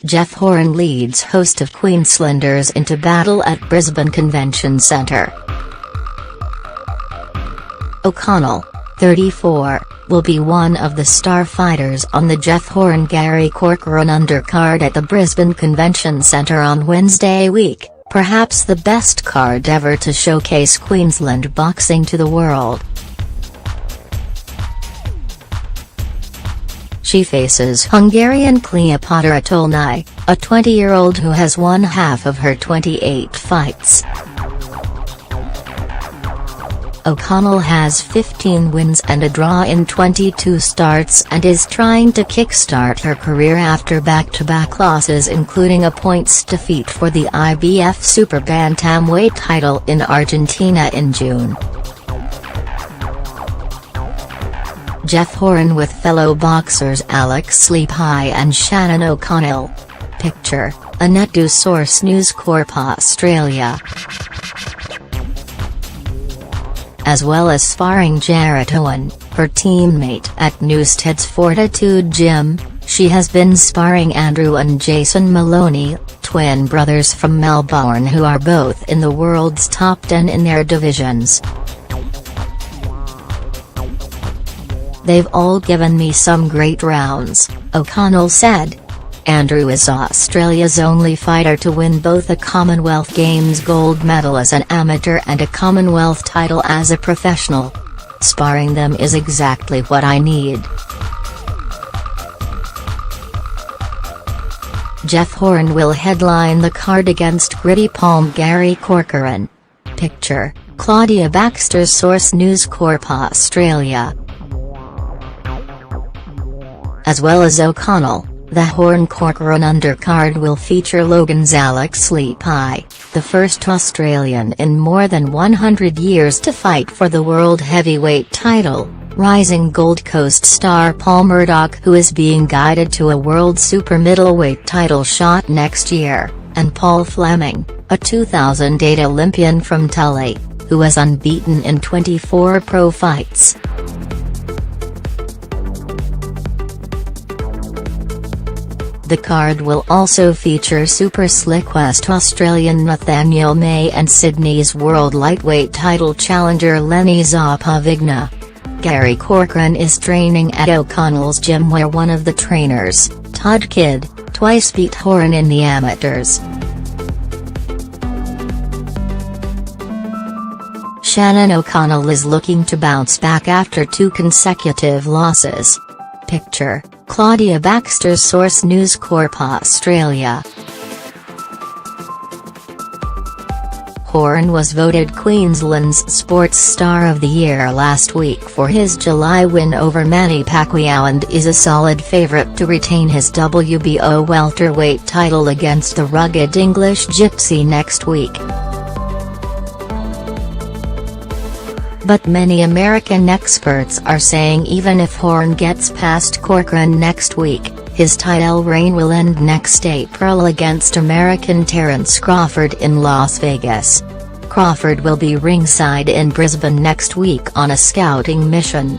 Jeff Horan leads host of Queenslanders into battle at Brisbane Convention Centre. O'Connell, 34, will be one of the star fighters on the Jeff Horan-Gary Corcoran undercard at the Brisbane Convention Centre on Wednesday week, perhaps the best card ever to showcase Queensland boxing to the world. She faces Hungarian Kleopatra Tolnai, a 20-year-old who has won half of her 28 fights. O'Connell has 15 wins and a draw in 22 starts and is trying to kickstart her career after back-to-back losses, including a points defeat for the IBF Super Bantamweight title in Argentina in June. Jeff Horan with fellow boxers Alex Leapai and Shannon O'Connell. Picture, Annette Du Source News Corp Australia. As well as sparring Jarrett Owen, her teammate at Newstead's Fortitude Gym, she has been sparring Andrew and Jason Maloney, twin brothers from Melbourne who are both in the world's top 10 in their divisions. "They've all given me some great rounds," O'Connell said. Andrew is Australia's only fighter to win both a Commonwealth Games gold medal as an amateur and a Commonwealth title as a professional. "Sparring them is exactly what I need." Jeff Horan will headline the card against Gritty Palm Gary Corcoran. Picture, Claudia Baxter Source News Corp Australia. As well as O'Connell, the Horan-Corcoran undercard will feature Logan's Alex Leapai, the first Australian in more than 100 years to fight for the world heavyweight title, rising Gold Coast star Paul Murdoch, who is being guided to a world super middleweight title shot next year, and Paul Fleming, a 2008 Olympian from Tully, who is unbeaten in 24 pro fights. The card will also feature super slick West Australian Nathaniel May and Sydney's world lightweight title challenger Lenny Zappa-Vigna. Gary Corcoran is training at O'Connell's gym where one of the trainers, Todd Kidd, twice beat Horan in the amateurs. Shannon O'Connell is looking to bounce back after 2 consecutive losses. Picture, Claudia Baxter Source News Corp Australia. Horan was voted Queensland's Sports Star of the Year last week for his July win over Manny Pacquiao and is a solid favourite to retain his WBO welterweight title against the rugged English Gypsy next week. But many American experts are saying even if Horan gets past Corcoran next week, his title reign will end next April against American Terence Crawford in Las Vegas. Crawford will be ringside in Brisbane next week on a scouting mission.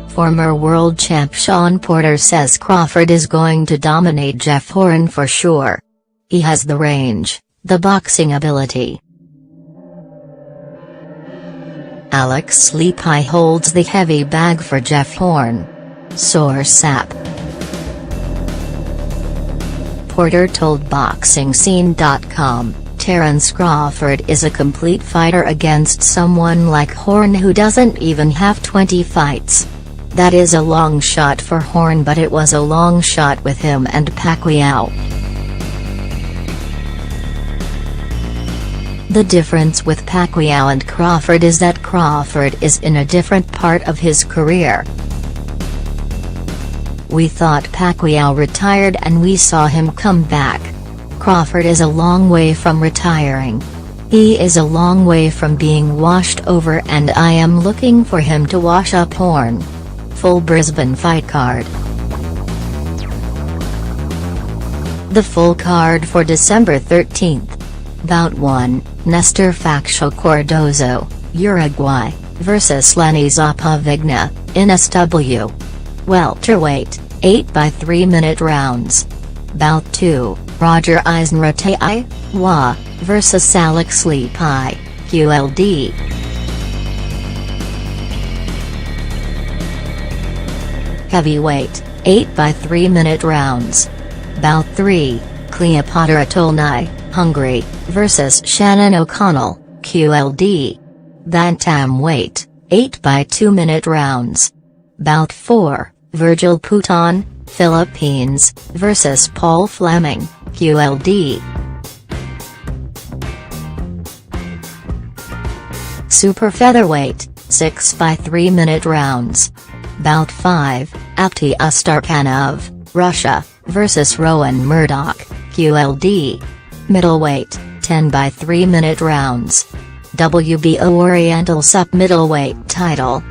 Former world champ Sean Porter says Crawford is going to dominate Jeff Horan for sure. He has the range, the boxing ability. Alex Leapai holds the heavy bag for Jeff Horan. Source SAP. Porter told BoxingScene.com, Terence Crawford is a complete fighter against someone like Horan who doesn't even have 20 fights. That is a long shot for Horan, but it was a long shot with him and Pacquiao. The difference with Pacquiao and Crawford is that Crawford is in a different part of his career. We thought Pacquiao retired and we saw him come back. Crawford is a long way from retiring. He is a long way from being washed over, and I am looking for him to wash up Horan. Full Brisbane fight card. The full card for December 13th. Bout 1, Nestor Faccio Cardozo, Uruguay, vs Lenny Zappa-Vigna, in SW. Welterweight, 8 by 3-minute rounds. Bout 2, Roger Eisner Wa vs Alex Leapai, QLD. Heavyweight, 8 by 3-minute rounds. Bout 3, Cleopatra Tolnai, Hungary, vs Shannon O'Connell, QLD. Bantamweight, 8 by 2-minute rounds. Bout 4, Virgil Puton, Philippines, vs Paul Fleming, QLD. Super featherweight, 6 by 3-minute rounds. Bout 5, Apti Astarkanov, Russia, vs Rowan Murdoch, QLD. Middleweight, 10 by 3-minute rounds. WBO Oriental Sup middleweight title.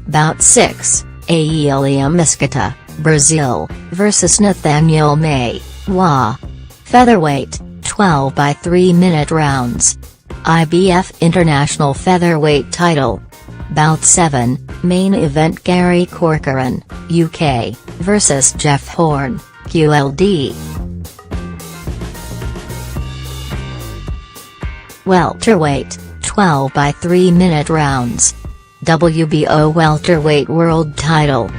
Bout 6, Aelia Mesquita, Brazil, vs Nathaniel May, Wa. Featherweight, 12 by 3-minute rounds. IBF International Featherweight title. Bout 7, main event Gary Corcoran, UK, vs Jeff Horn, QLD. Welterweight, 12 by 3-minute rounds. WBO Welterweight World title.